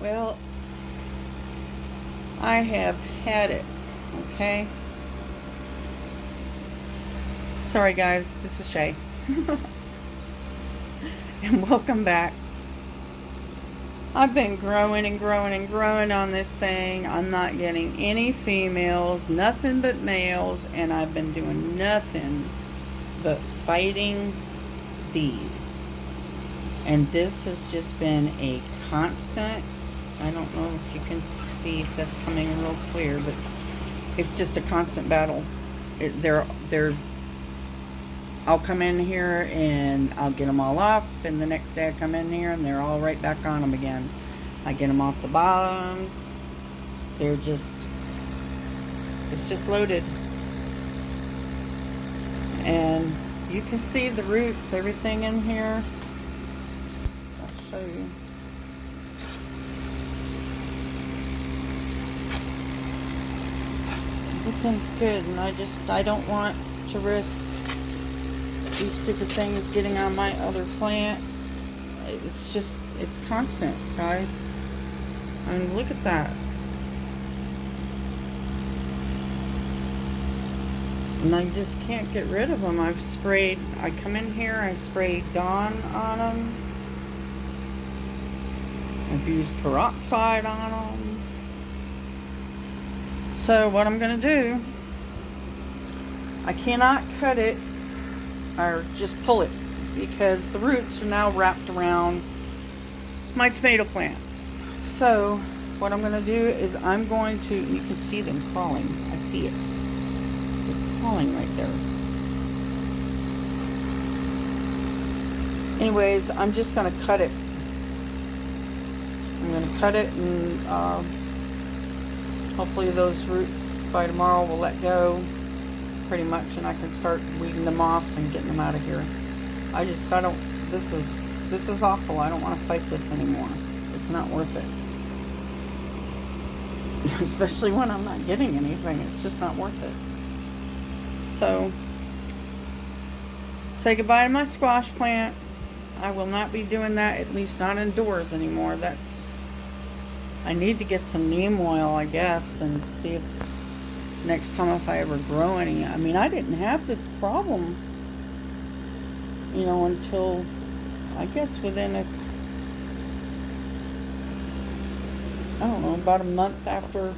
Well, I have had it, okay? Sorry guys, this is Shay. And welcome back. I've been growing and growing and growing on this thing. I'm not getting any females, nothing but males, and I've been doing nothing but fighting these. And this has just been a constant, I don't know if you can see if that's coming real clear, but it's just a constant battle. I'll come in here and I'll get them all off, and the next day I come in here and they're all right back on them again. I get them off the bottoms. It's just loaded. And you can see the roots, everything in here. I'll show you. Everything's good, and I don't want to risk these stupid things getting on my other plants. It's constant, guys. I mean, look at that. And I just can't get rid of them. I come in here, I spray Dawn on them. I've used peroxide on them. So what I'm going to do, I cannot cut it or just pull it because the roots are now wrapped around my tomato plant. So what I'm going to do is you can see them crawling. I see it. They're crawling right there. Anyways, I'm just going to cut it. I'm going to cut it, and hopefully those roots by tomorrow will let go pretty much, and I can start weeding them off and getting them out of here. This is awful. I don't want to fight this anymore. It's not worth it. Especially when I'm not getting anything. It's just not worth it. So, say goodbye to my squash plant. I will not be doing that, at least not indoors anymore. I need to get some neem oil, I guess, and see if next time if I ever grow any. I mean, I didn't have this problem, until, I guess, within about a month after.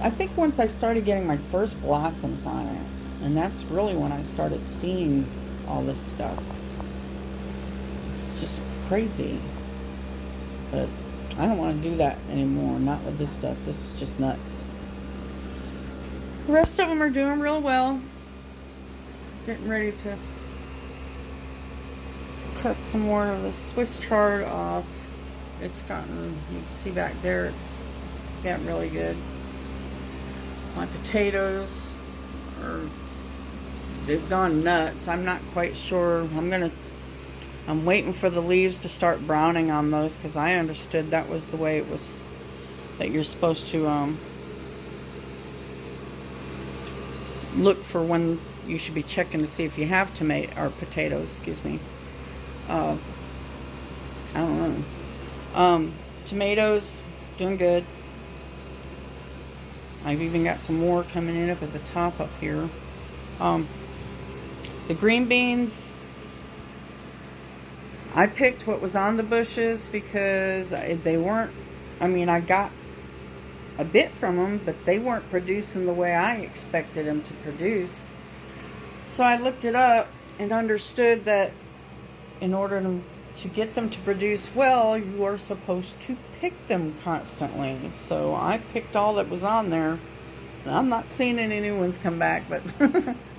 I think once I started getting my first blossoms on it, and that's really when I started seeing all this stuff. It's just crazy. But I don't want to do that anymore. Not with this stuff. This is just nuts. The rest of them are doing real well. Getting ready to cut some more of the Swiss chard off. It's gotten, you can see back there, it's getting really good. My potatoes they've gone nuts. I'm not quite sure. I'm waiting for the leaves to start browning on those, because I understood that was the way it was, that you're supposed to look for when you should be checking to see if you have potatoes, excuse me. I don't know. Tomatoes, doing good. I've even got some more coming in up at the top up here. The green beans, I picked what was on the bushes because they weren't, I got a bit from them, but they weren't producing the way I expected them to produce. So I looked it up and understood that in order to get them to produce well, you are supposed to pick them constantly. So I picked all that was on there. I'm not seeing any new ones come back, but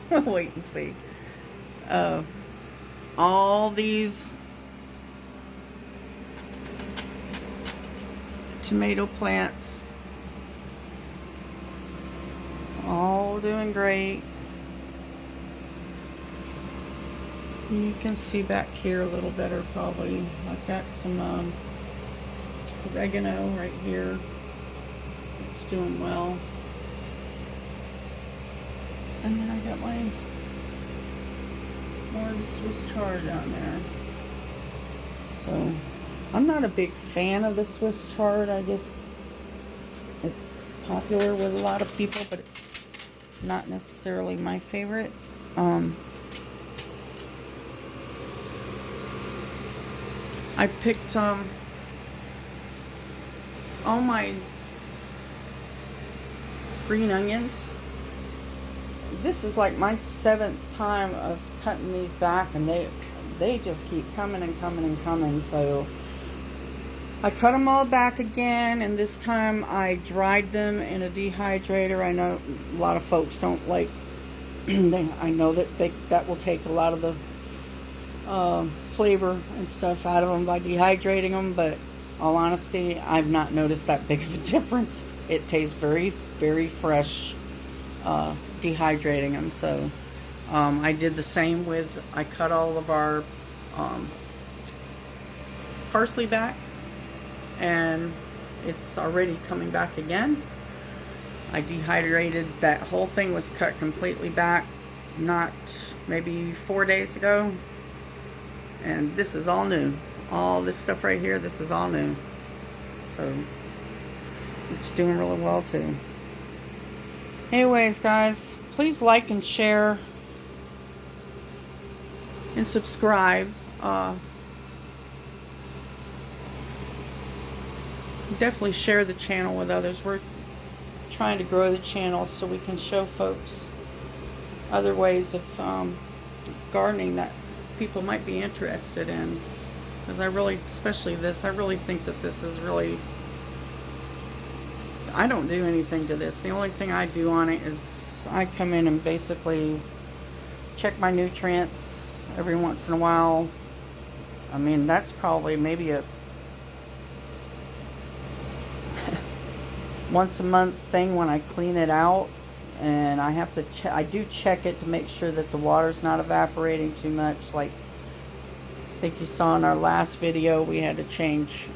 we'll wait and see. All these tomato plants, all doing great. You can see back here a little better probably. I've got some oregano right here. It's doing well. And then I got more of the Swiss chard down there. So I'm not a big fan of the Swiss chard. I guess it's popular with a lot of people, but it's not necessarily my favorite. I picked all my green onions. This is like my 7th time of cutting these back, and they just keep coming and coming and coming. So I cut them all back again, and this time I dried them in a dehydrator. I know a lot of folks don't like I know that will take a lot of the flavor and stuff out of them by dehydrating them, but all honesty, I've not noticed that big of a difference. It tastes very, very fresh dehydrating them. So I did the same with, I cut all of our parsley back, and it's already coming back again. I dehydrated, that whole thing was cut completely back, not maybe 4 days ago. And this is all new. All this stuff right here, this is all new. So it's doing really well too. Anyways, guys, please like and share and subscribe. Definitely share the channel with others. We're trying to grow the channel so we can show folks other ways of gardening that people might be interested in. Because I really, especially this, I really think that this is really, I don't do anything to this. The only thing I do on it is I come in and basically check my nutrients every once in a while. I mean, that's probably maybe a once a month thing when I clean it out, and I have to I do check it to make sure that the water's not evaporating too much. Like I think you saw in our last video, we had to change,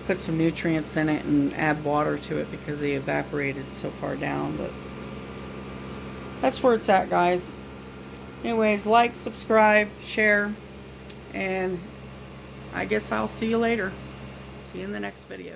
put some nutrients in it and add water to it because they evaporated so far down. But that's where it's at, guys. Anyways, like, subscribe, share, and I guess I'll see you later. See you in the next video.